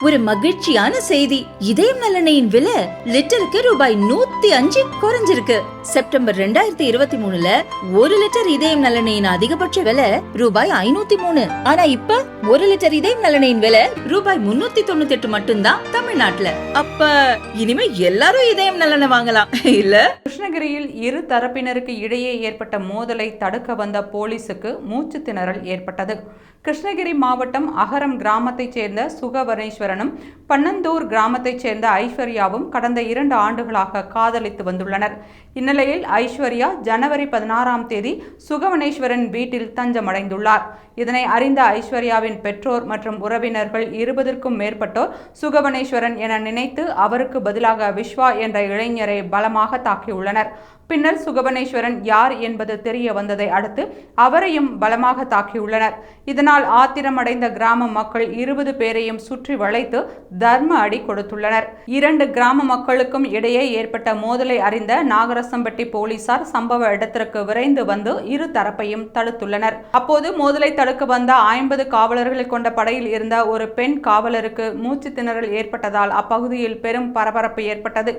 ஒரு மகிழ்ச்சியான செய்தி. இதயம் நலனையின் விலை லிட்டருக்கு ரூபாய் 105 குறைஞ்சிருக்கு. செப்டம்பர் 2023ல 1 லிட்டர் இதயம் நலனையின் அதிகபட்ச விலை ரூபாய் 503. ஆனா இப்ப 1 லிட்டர் இதயம் நலனையின் விலை ரூபாய் 398 மட்டும்தான் தமிழ்நாட்டுல. அப்ப இனிமே எல்லாரும் இதயம் நலனை வாங்கலாம் இல்ல? கிருஷ்ணகிரியில் இரு தரப்பினருக்கு இடையே ஏற்பட்ட மோதலை தடுக்க வந்த போலீசுக்கு மூச்சு திணறல் ஏற்பட்டது. கிருஷ்ணகிரி மாவட்டம் அகரம் கிராமத்தைச் சேர்ந்த சுகவனேஸ்வரனும் பன்னந்தூர் கிராமத்தைச் சேர்ந்த ஐஸ்வர்யாவும் கடந்த 2 ஆண்டுகளாக காதலித்து வந்துள்ளனர். இந்நிலையில் ஐஸ்வர்யா ஜனவரி 16ஆம் தேதி சுகவனேஸ்வரன் வீட்டில் தஞ்சமடைந்துள்ளார். இதனை அறிந்த ஐஸ்வர்யாவின் பெற்றோர் மற்றும் உறவினர்கள் 20க்கும் மேற்பட்டோர் சுகவனேஸ்வரன் என நினைத்து அவருக்கு பதிலாக விஸ்வா என்ற இளைஞரை பலமாக தாக்கியுள்ளனர். பின்னர் சுகவனேஸ்வரன் யார் என்பது தெரிய வந்ததை அடுத்து அவரையும் பலமாக தாக்கியுள்ளனர். இதனால் ஆத்திரமடைந்த கிராம மக்கள் 20 பேரையும் சுற்றி வளைத்து தர்ம அடி கொடுத்துள்ளனர். 2 கிராம மக்களுக்கும் இடையே ஏற்பட்ட மோதலை அறிந்த நாகரசம்பட்டி போலீசார் சம்பவ இடத்திற்கு விரைந்து வந்து இரு தரப்பையும் தடுத்துள்ளனர். அப்போது மோதலை தடுக்க வந்த 50 காவலர்களை கொண்ட படையில் இருந்த ஒரு பெண் காவலருக்கு மூச்சு திணறல் ஏற்பட்டதால் அப்பகுதியில் பெரும் பரபரப்பு ஏற்பட்டது.